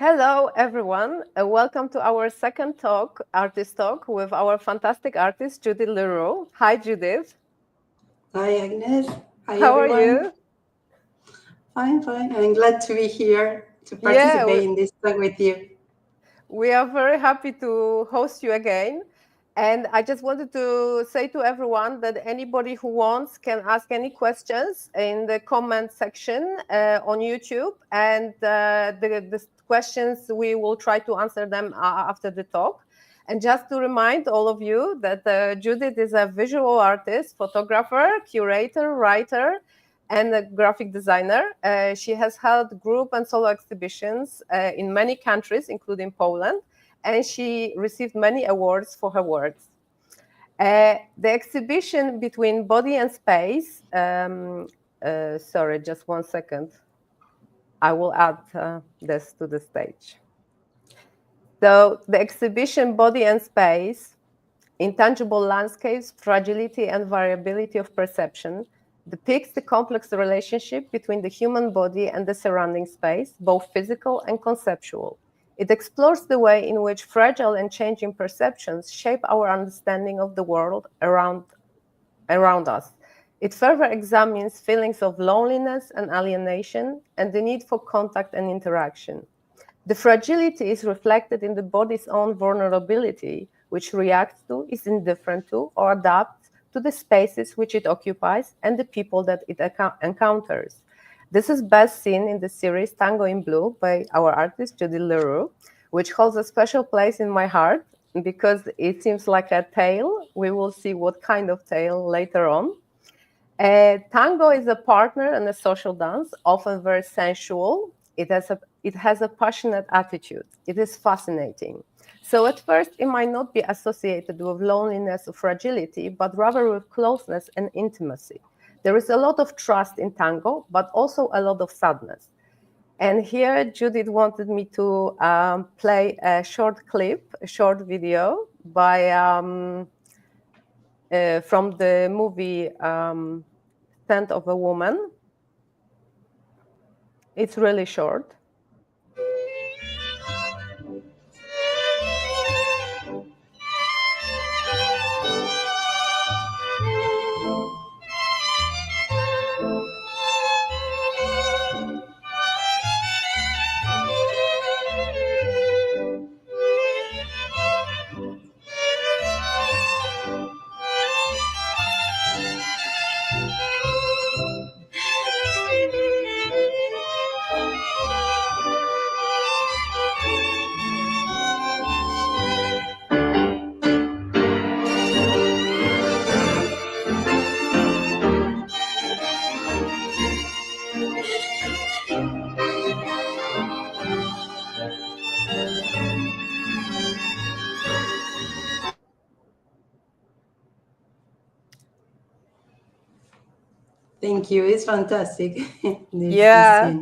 Hello, everyone. Welcome to our second talk, Artist Talk, with our fantastic artist, Judith Le Roux. Hi, Judith. Hi, Agnes. Hi, How everyone. are you? Fine. I'm glad to be here to participate in this talk with you. We are very happy to host you again. And I just wanted to say to everyone that anybody who wants can ask any questions in the comment section on YouTube. And the questions, we will try to answer them after the talk. And just to remind all of you that Judith is a visual artist, photographer, curator, writer, and a graphic designer. She has held group and solo exhibitions in many countries, including Poland, and she received many awards for her works. The exhibition Between Body and Space, sorry, just 1 second. I will add this to the stage. So the exhibition Body and Space, Intangible Landscapes, Fragility and Variability of Perception, depicts the complex relationship between the human body and the surrounding space, both physical and conceptual. It explores the way in which fragile and changing perceptions shape our understanding of the world around us. It further examines feelings of loneliness and alienation and the need for contact and interaction. The fragility is reflected in the body's own vulnerability, which reacts to, is indifferent to, or adapts to the spaces which it occupies and the people that it encounters. This is best seen in the series Tango in Blue by our artist Judith Le Roux, which holds a special place in my heart because it seems like a tale. We will see what kind of tale later on. Tango is a partner and a social dance, often very sensual. It has a passionate attitude. It is fascinating. So at first, it might not be associated with loneliness or fragility, but rather with closeness and intimacy. There is a lot of trust in tango, but also a lot of sadness. And here, Judith wanted me to play a short clip, a short video by from the movie Scent of a Woman. It's really short. Thank you. It's fantastic. Yeah,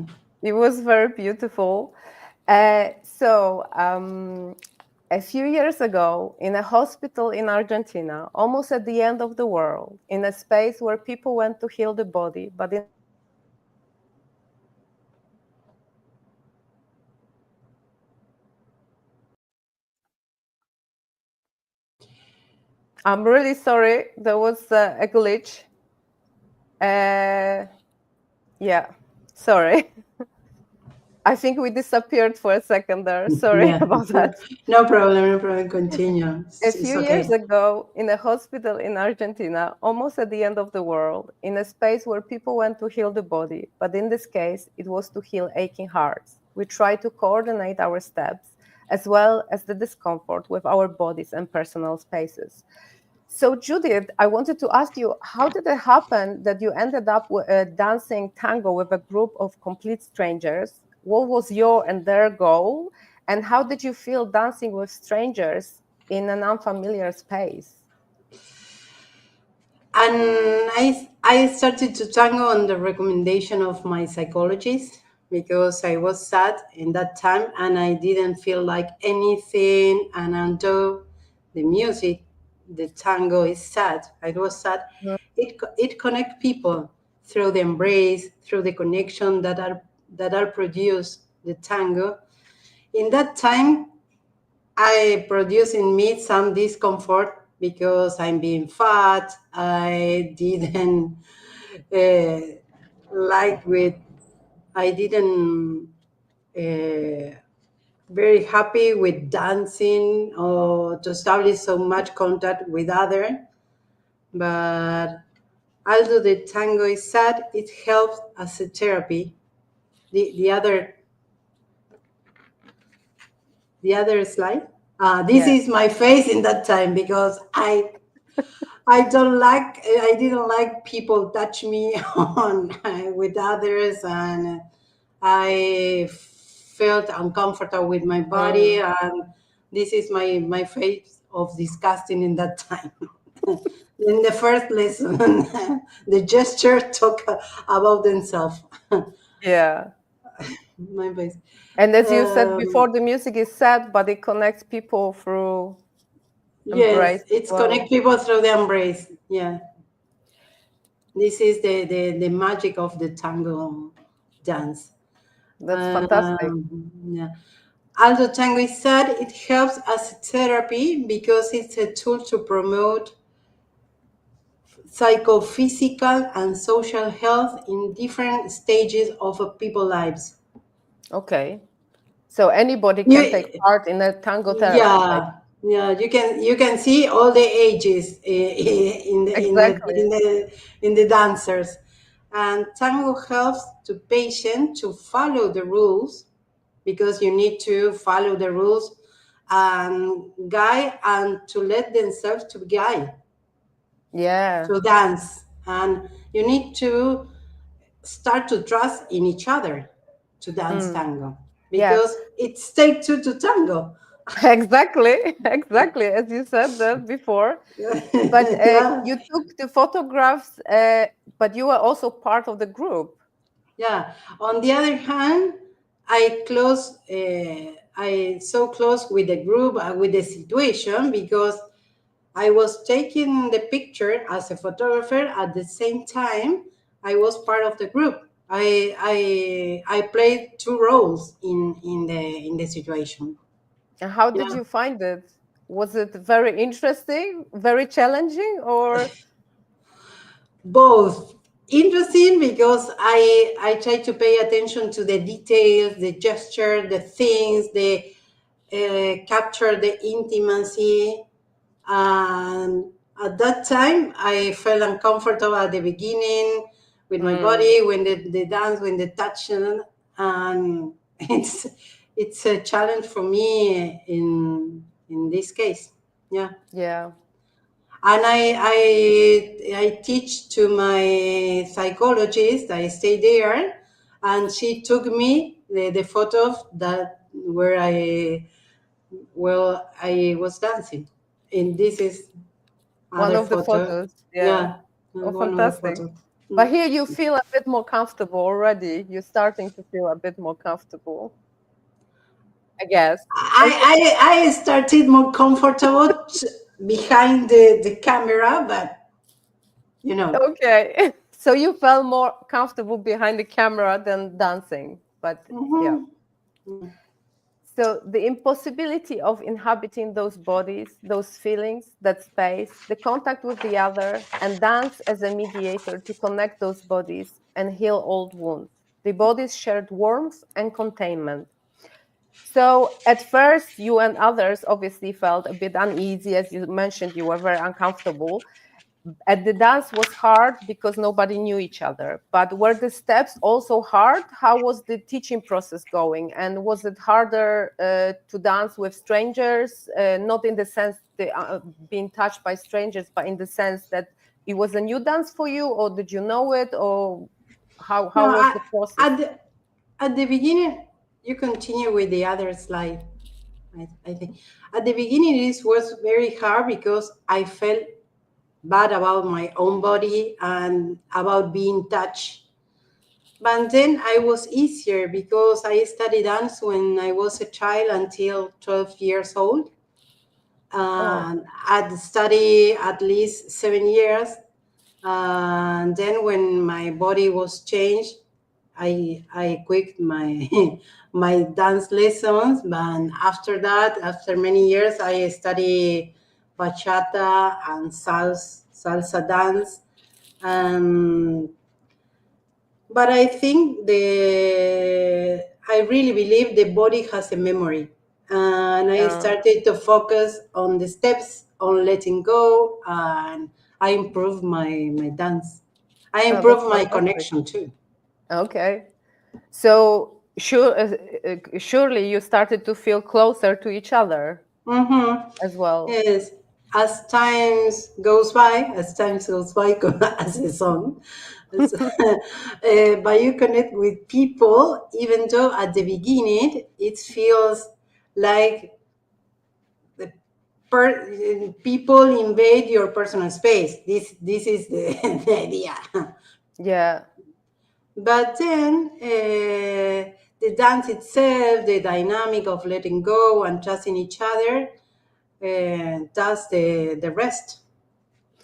it was very beautiful. So a few years ago, in a hospital in Argentina, almost at the end of the world, in a space where people went to heal the body, but in I'm really sorry, there was a glitch. Yeah, sorry. I think we disappeared for a second there. Sorry about that. No problem. Continue. A few years ago, in a hospital in Argentina, almost at the end of the world, in a space where people went to heal the body, but in this case, it was to heal aching hearts. We tried to coordinate our steps, as well as the discomfort with our bodies and personal spaces. So Judith, I wanted to ask you, how did it happen that you ended up dancing tango with a group of complete strangers? What was your and their goal? And how did you feel dancing with strangers in an unfamiliar space? And I started to tango on the recommendation of my psychologist because I was sad in that time and I didn't feel like anything. And although the music, the tango is sad, I was sad, it connects people through the embrace, through the connection that are produced the tango. in that time, I produce in me some discomfort because I'm being fat. I didn't like with. I didn't very happy with dancing or to establish so much contact with others. But although the tango is sad, it helps as a therapy. The other slide. This Yes. is my face in that time because I didn't like people touch me on with others, and I felt uncomfortable with my body, Mm. and this is my face of disgusting in that time. In the first lesson, the gesture talk about themselves. Yeah. My face. And as you said Um, before, the music is sad, but it connects people through yes, embrace as it's connect well. people through the embrace. Yeah, this is the magic of the tango dance. That's fantastic. Yeah. Although tango is sad, it helps as a therapy because it's a tool to promote psychophysical and social health in different stages of a people's lives. Okay. So anybody can take You, part in a tango therapy, yeah, yeah, you can see all the ages in the in the exactly. in the in the dancers, and tango helps to patient to follow the rules because you need to follow the rules and guide and to let themselves to guide Yeah. to dance, and you need to start to trust in each other to dance Mm. tango Yeah. because it's take two to tango. Exactly. Exactly. As you said that before. But Yeah, you took the photographs, but you were also part of the group. yeah. On the other hand, I so close with the group, with the situation because I was taking the picture as a photographer. At the same time, I was part of the group. I played two roles in the situation. And how did Yeah, you find it? Was it very interesting, very challenging, or both interesting because I try to pay attention to the details, the gesture, the things, the capture the intimacy. And at that time, I felt uncomfortable at the beginning with my mm, body when the dance, when the touch, and it's a challenge for me in this case. Yeah, yeah? and I teach to my psychologist. I stay there, and she took me the photo that where I was dancing, and this is One other of the photo. photos, yeah. Yeah, Oh, one of the fantastic. photos. But here you feel a bit more comfortable already. You're starting to feel a bit more comfortable, I guess. And I started more comfortable behind the camera, but you know, okay. So you felt more comfortable behind the camera than dancing. But yeah. mhm. So the impossibility of inhabiting those bodies, those feelings, that space, the contact with the other, and dance as a mediator to connect those bodies and heal old wounds. The bodies shared warmth and containment. So at first, you and others obviously felt a bit uneasy, as you mentioned, you were very uncomfortable. And the dance was hard because nobody knew each other. But were the steps also hard? How was the teaching process going? And was it harder to dance with strangers? Not in the sense being touched by strangers, but in the sense that it was a new dance for you, or did you know it, or how No, was the process? at the beginning, you continue with the other slide. I think at the beginning it was very hard because I felt bad about my own body and about being touched. But then I was easier because I studied dance when I was a child until 12 years old. Oh, And I'd studied at least 7 years. And then when my body was changed, I quit my my dance lessons, but after that, after many years, I study bachata and salsa dance. Um, but I think I really believe the body has a memory, and I Yeah. started to focus on the steps, on letting go, and I improved my dance. I Oh, that's improved my fantastic. connection too. Okay. So surely you started to feel closer to each other Mm-hmm. as well. Yes, as times goes by, as a song, but you connect with people, even though at the beginning it feels like the people invade your personal space. This is the, the idea. Yeah. But then the dance itself, the dynamic of letting go and trusting each other, does the rest.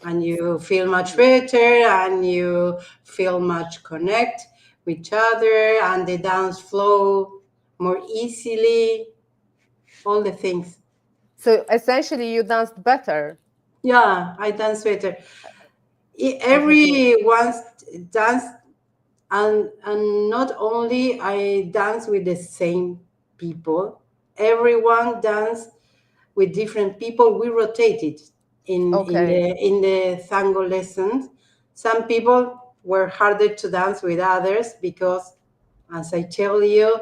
And you feel much better, and you feel much connect with each other, and the dance flow more easily, all the things. So essentially you danced better Yeah, I dance better. as a group. Everyone's dance, and not only I dance with the same people, everyone dance with different people. We rotated Okay. in the tango lessons. Some people were harder to dance with others because, as I tell you,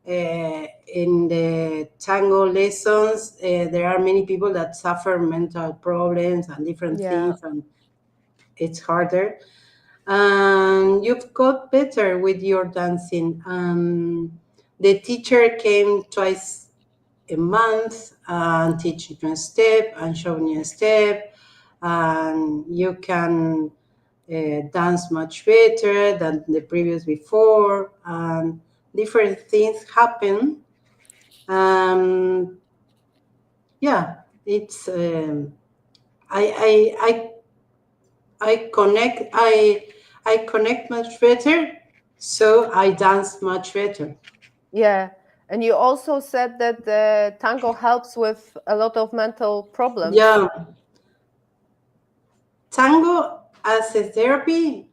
in the tango lessons, there are many people that suffer mental problems and different Yeah. things, and it's harder. And you've got better with your dancing. The teacher came twice a month and teach you a step and show you a step, and you can dance much better than the previous before, and different things happen. um, yeah, it's I, I i I connect much better, so I dance much better. Yeah. And you also said that tango helps with a lot of mental problems. Yeah, tango as a therapy,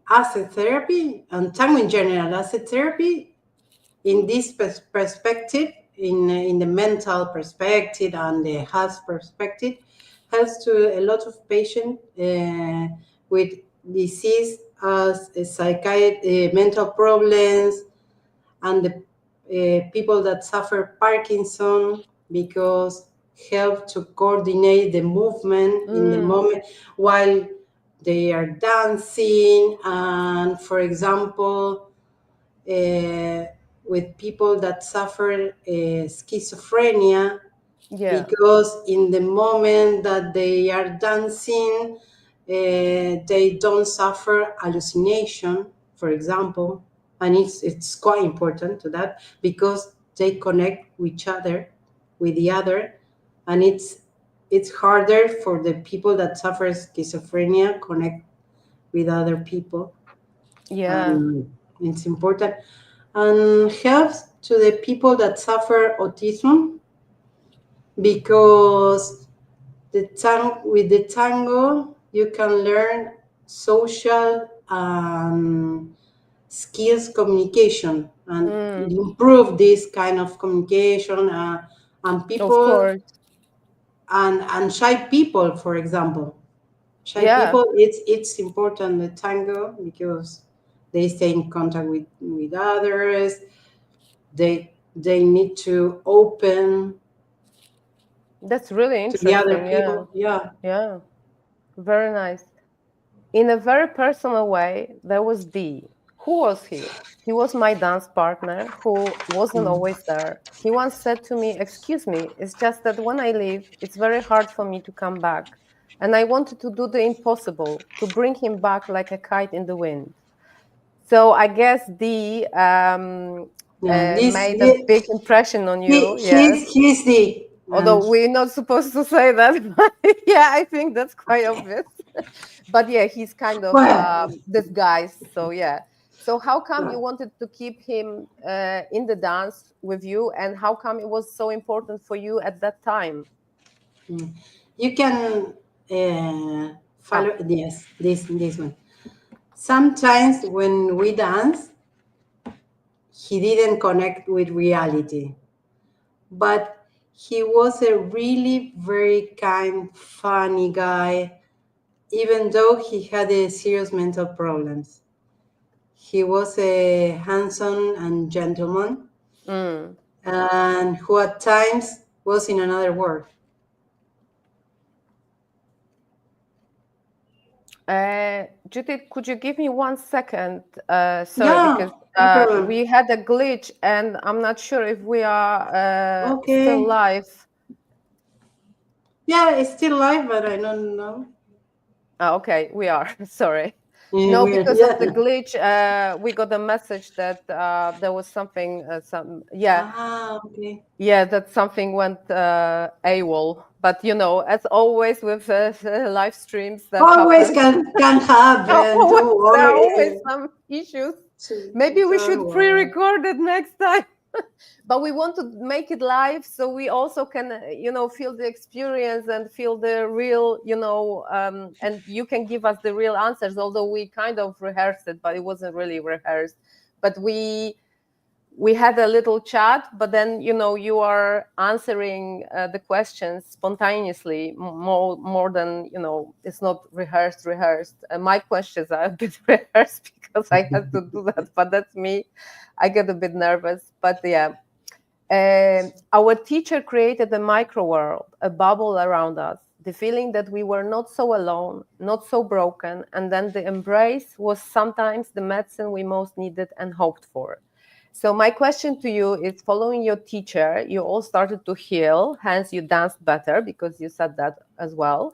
and tango in general as a therapy, in this perspective, in the mental perspective and the health perspective, helps to a lot of patients with disease as mental problems, and the people that suffer Parkinson, because help to coordinate the movement in the Mm. moment while they are dancing. And for example, uh, with people that suffer schizophrenia, Yeah. because in the moment that they are dancing, they don't suffer hallucination, for example, and it's quite important to that, because they connect with each other, with the other, and it's harder for the people that suffer schizophrenia connect with other people. Yeah. It's important, and helps to the people that suffer autism, because with the tango you can learn social skills communication, and Mm. improve this kind of communication, and Of people, course. and shy people, for example, shy Yeah. people, it's important, the tango, because they stay in contact with others. They need to open That's really to the other interesting. Yeah. people. Yeah. Yeah. Very nice. In a very personal way, there was D. Who was he? He was my dance partner who wasn't always there. He once said to me, "Excuse me, it's just that when I leave, it's very hard for me to come back." And I wanted to do the impossible, to bring him back like a kite in the wind. So I guess D Yeah, made a big impression on you. Yes. he's the, Although we're not supposed to say that, but yeah, I think that's quite obvious. But yeah, he's kind of well, disguised. So yeah. So how come you wanted to keep him in the dance with you, and how come it was so important for you at that time? You can follow this one. Sometimes when we dance, he didn't connect with reality, but he was a really very kind, funny guy, even though he had a serious mental problems. He was a handsome and gentleman, and who at times was in another world. Judith, could you give me 1 second? Sorry, Yeah, because no problem. we had a glitch, and I'm not sure if we are Okay. still live. Yeah, it's still live, but I don't know. Okay, we are. Sorry. Yeah, No, weird. because of the glitch, we got a message that there was something, Okay. yeah, that something went AWOL. But you know, as always with live streams, that Always happens. can happen. Don't There are worry. always some issues. Maybe we should Don't worry. pre-record it next time. But we want to make it live, so we also can, feel the experience and feel the real, and you can give us the real answers. Although we kind of rehearsed it, but it wasn't really rehearsed. But we had a little chat, but then you are answering the questions spontaneously more than it's not rehearsed. My questions are a bit rehearsed because I had to do that, but that's me. I get a bit nervous, but yeah. Our teacher created a micro world, a bubble around us, the feeling that we were not so alone, not so broken, and then the embrace was sometimes the medicine we most needed and hoped for. So my question to you is, following your teacher, you all started to heal, hence you danced better, because you said that as well.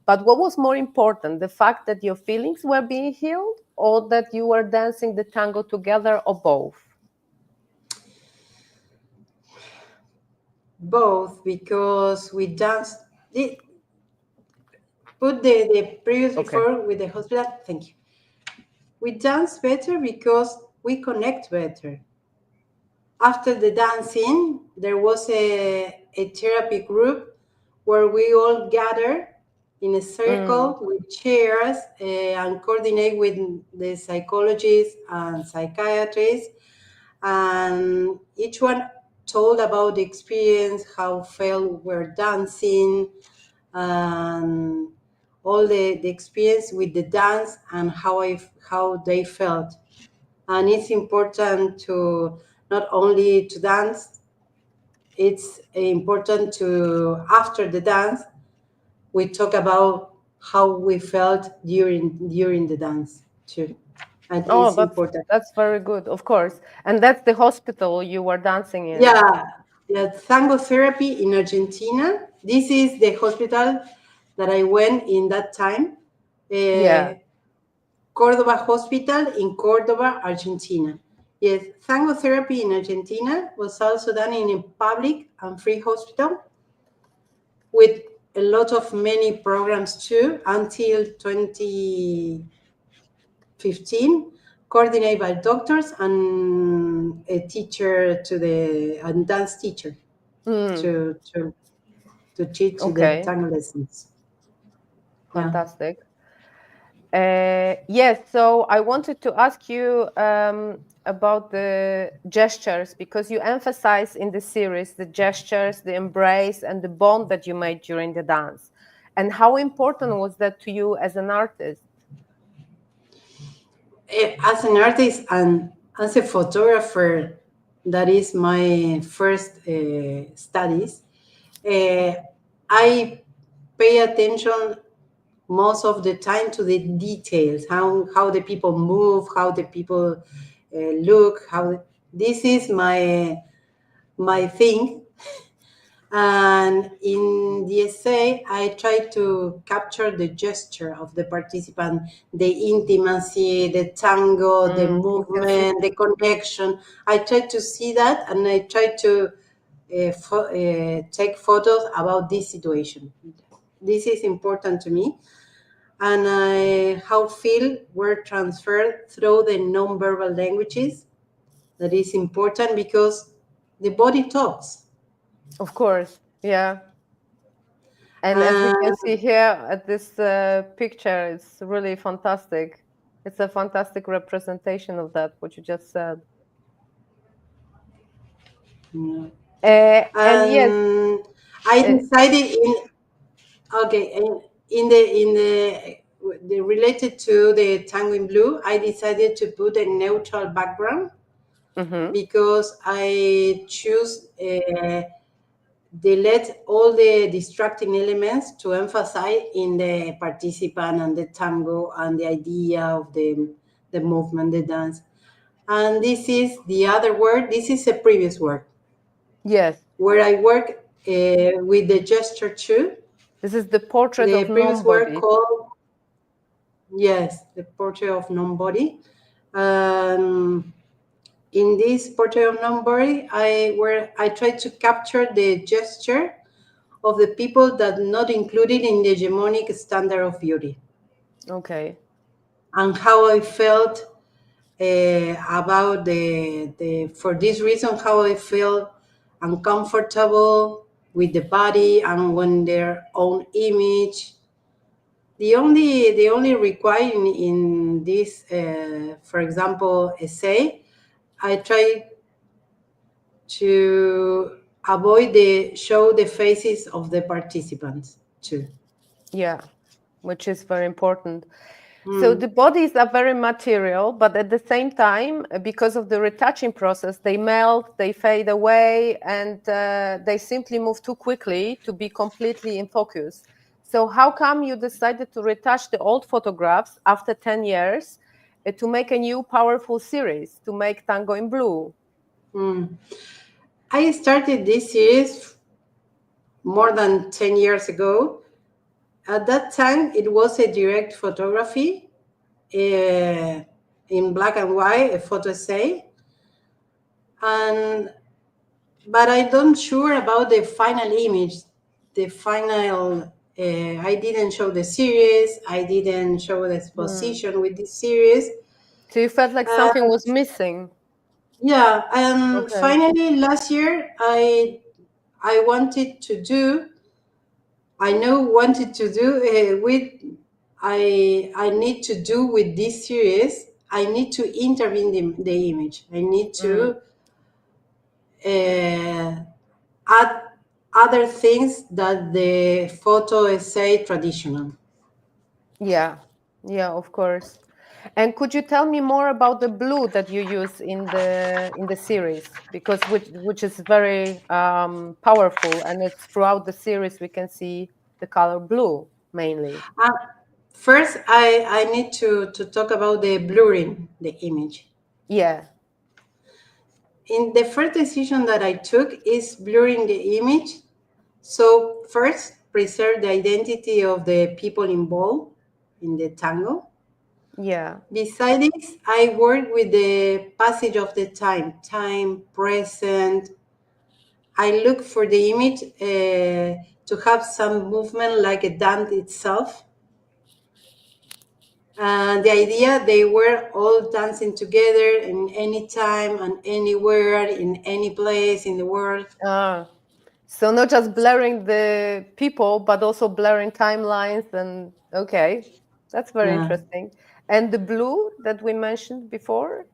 But what was more important, the fact that your feelings were being healed, or that you were dancing the tango together, or both? Both, because we danced. Put the previous before with the hospital. Thank you. We dance better because we connect better. After the dancing, there was a therapy group where we all gather in a circle with chairs and coordinate with the psychologists and psychiatrists. And each one told about the experience, how felt we're dancing, and all the experience with the dance and how they felt. And it's important to not only to dance, it's important to, after the dance, we talk about how we felt during the dance too. And it's important. That's very good, of course. And that's the hospital you were dancing in. Yeah, tango therapy in Argentina. This is the hospital that I went in that time. Córdoba Hospital in Córdoba, Argentina. Yes, tango therapy in Argentina was also done in a public and free hospital with a lot of many programs too until 2015, coordinated by doctors and a teacher and dance teacher to teach the tango lessons. Fantastic. Yes, so I wanted to ask you about the gestures, because you emphasize in the series the gestures, the embrace, and the bond that you made during the dance. And how important was that to you as an artist? As an artist and as a photographer, that is my first studies. I pay attention most of the time to the details, how the people move, how the people look, this is my thing. And in the essay, I try to capture the gesture of the participant, the intimacy, the tango, the movement, the connection. I try to see that, and I try to take photos about this situation. This is important to me. and how feel were transferred through the non-verbal languages. That is important because the body talks. Of course, yeah. And as we can see here at this picture, it's really fantastic. It's a fantastic representation of that, what you just said. Yeah. And yes, I decided in the related to the tango in blue, I decided to put a neutral background because I choose delete all the distracting elements to emphasize in the participant and the tango and the idea of the movement, the dance. And this is the other work. This is a previous work. Yes. Where I work with the gesture too. This is the portrait the of previous non-body. work called, yes, the portrait of non-body. In this portrait of non-body, I tried to capture the gesture of the people that not included in the hegemonic standard of beauty. Okay. And how I felt about for this reason, how I feel uncomfortable with the body and when their own image. The only required in this, for example, essay, I try to avoid show the faces of the participants too. Yeah, which is very important. So the bodies are very material, but at the same time, because of the retouching process, they melt, they fade away, and they simply move too quickly to be completely in focus. So how come you decided to retouch the old photographs after 10 years to make a new powerful series, to make Tango in Blue? I started this series more than 10 years ago. At that time, it was a direct photography in black and white, a photo essay. But I don't sure about the final image, the final. I didn't show the series. I didn't show the exposition with this series. So you felt like something was missing. Yeah, and Okay. finally last year I wanted to do. I need to do with this series. I need to intervene the image. I need to add other things that the photo essay traditional. Yeah, of course. And could you tell me more about the blue that you use in the series, because which is very powerful, and it's throughout the series we can see the color blue mainly. First, I need to talk about the blurring the image. Yeah. In the first decision that I took is blurring the image. So first, preserve the identity of the people involved in the tango. Yeah. Besides this, I work with the passage of the time present. I look for the image to have some movement like a dance itself. The idea they were all dancing together in any time and anywhere, in any place in the world. So not just blurring the people, but also blurring timelines. And okay, that's very interesting. And the blue that we mentioned before?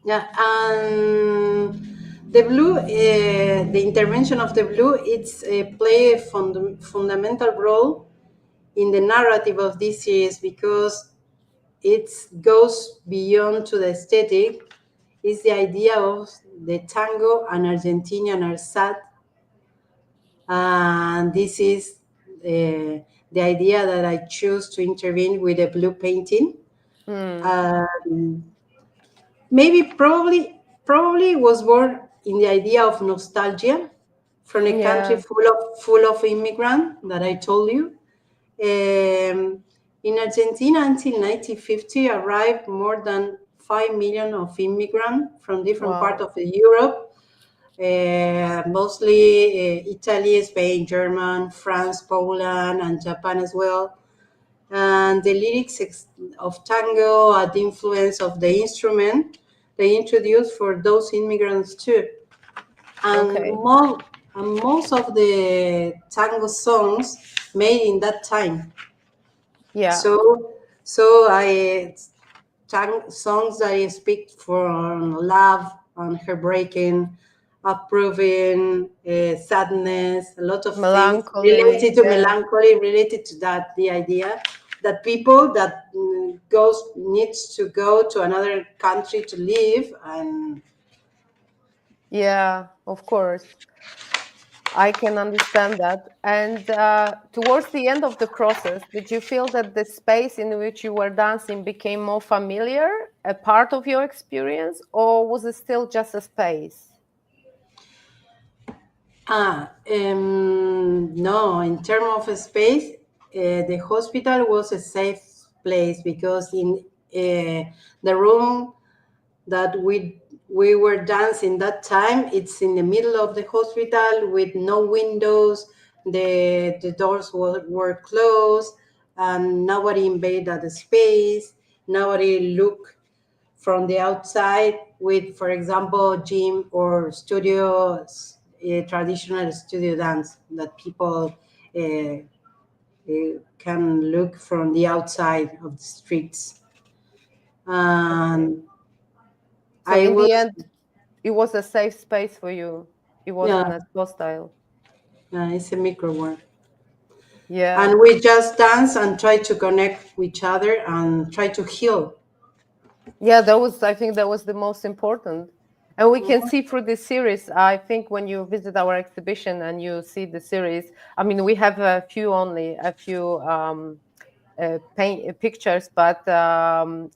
Yeah, and the blue, the intervention of the blue, it's play a fundamental role in the narrative of this series because it goes beyond to the aesthetic. It's the idea of the tango and Argentinian are sad, and this is the idea that I choose to intervene with a blue painting. Maybe probably was born in the idea of nostalgia from a country full of immigrants that I told you. In Argentina until 1950 arrived more than 5 million of immigrants from different parts of Europe, mostly Italy, Spain, German, France, Poland, and Japan as well. and the lyrics of tango and the influence of the instrument they introduced for those immigrants too. And Okay. most of the tango songs made in that time. Yeah. So I songs that I speak for love and heartbreaking, approving, sadness, a lot of Melancholy, things related to yeah. melancholy, related to that, the idea that people that needs to go to another country to live. And Yeah, of course. I can understand that. And towards the end of the process, did you feel that the space in which you were dancing became more familiar, a part of your experience, or was it still just a space? No, in terms of a space, the hospital was a safe place because in the room that we were dancing that time, it's in the middle of the hospital with no windows. The doors were closed, and nobody invaded the space. Nobody looked from the outside with, for example, gym or studios, traditional studio dance that people can look from the outside of the streets. And So I in was, the end, it was a safe space for you. It wasn't yeah, as hostile. it's a micro one. Yeah. And we just dance and try to connect with each other and try to heal. Yeah, I think that was the most important. And we can see through this series, I think when you visit our exhibition and you see the series, I mean, we have a few pictures, but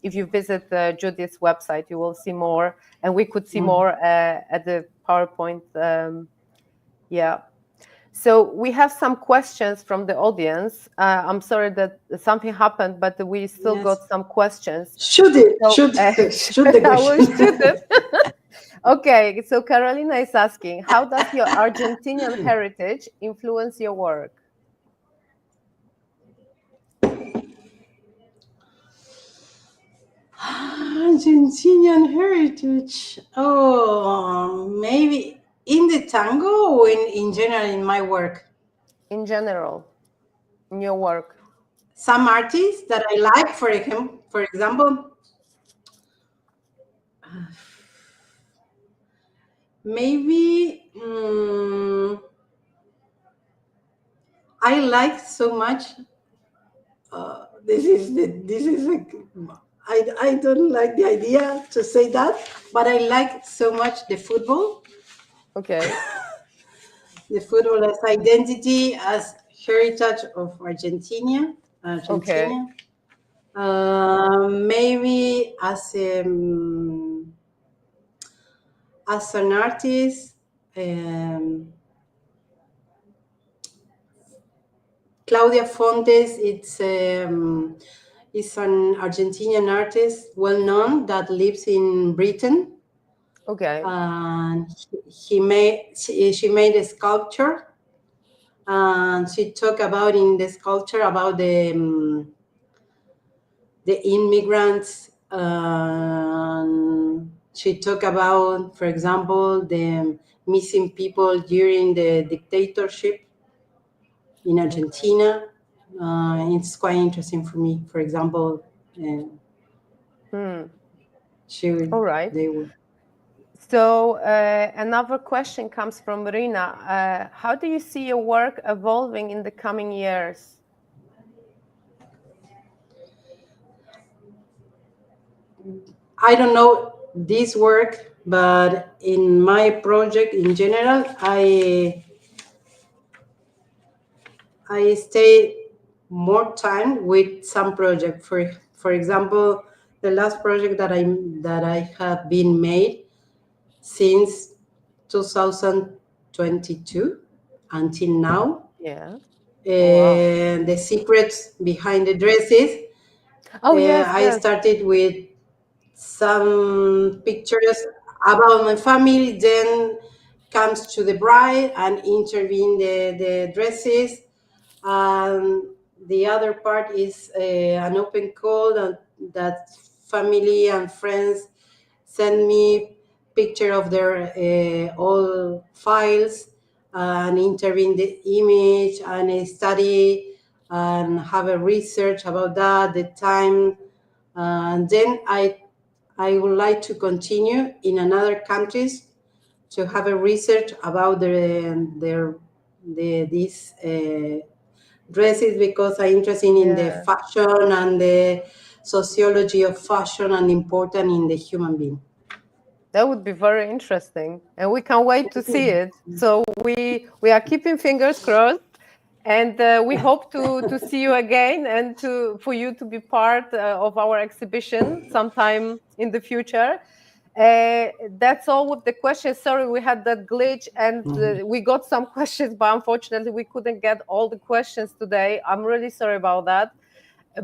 if you visit Judith's website, you will see more, and we could see more at the PowerPoint. Yeah. So we have some questions from the audience. I'm sorry that something happened, but we still Yes. got some questions. Shoot it. So, Shoot the I will question. shoot it. Okay, so Carolina is asking, how does your Argentinian heritage influence your work? Argentinian heritage. Oh, maybe in the tango or in general in my work. In general, in your work. Some artists that I like, for example, maybe I like so much. This is like, I don't like the idea to say that, but I like so much the football. Okay. The football as identity, as heritage of Argentina. Okay. Maybe as an artist, Claudia Fontes. It's an Argentinian artist, well known, that lives in Britain. Okay. And she made a sculpture, and she talked about in the sculpture about the immigrants. She talked about, for example, the missing people during the dictatorship in Argentina. It's quite interesting for me. For example, All right. they would. So another question comes from Rina. How do you see your work evolving in the coming years? I don't know this work, but in my project in general, I stay more time with some project. For example, the last project that I have been made since 2022 until now. Yeah. The secrets behind the dresses. Oh, yes. I started with some pictures about my family, then comes to the bride and intervene the dresses. the other part is an open call that family and friends send me picture of their all files and intervene the image and study and have a research about that, the time. And then I would like to continue in another countries to have a research about these dresses, because I'm interested in the fashion and the sociology of fashion and important in the human being. That would be very interesting, and we can't wait to see it. So we are keeping fingers crossed, and we hope to see you again and for you to be part of our exhibition sometime in the future. That's all with the questions. Sorry, we had that glitch, and we got some questions, but unfortunately we couldn't get all the questions today. I'm really sorry about that.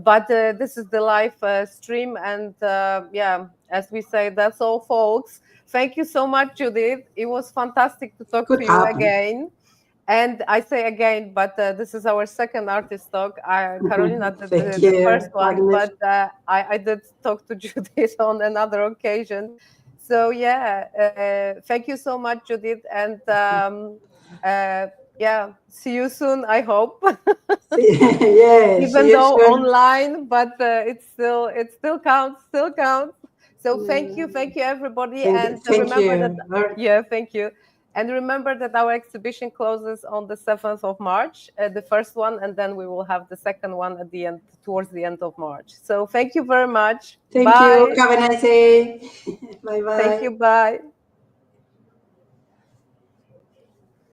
But this is the live stream, and as we say, that's all, folks. Thank you so much, Judith. It was fantastic to talk to you again. And I say again, but this is our second artist talk. Carolina did the first one, but I did talk to Judith on another occasion. So thank you so much, Judith, and see you soon, I hope. Even though online, but it still counts. So thank you everybody, and remember that thank you. And remember that our exhibition closes on the 7th of March, the first one, and then we will have the second one at the end, towards the end of March. So thank you very much. Thank you. Have a nice day. Bye bye. Thank you. Bye.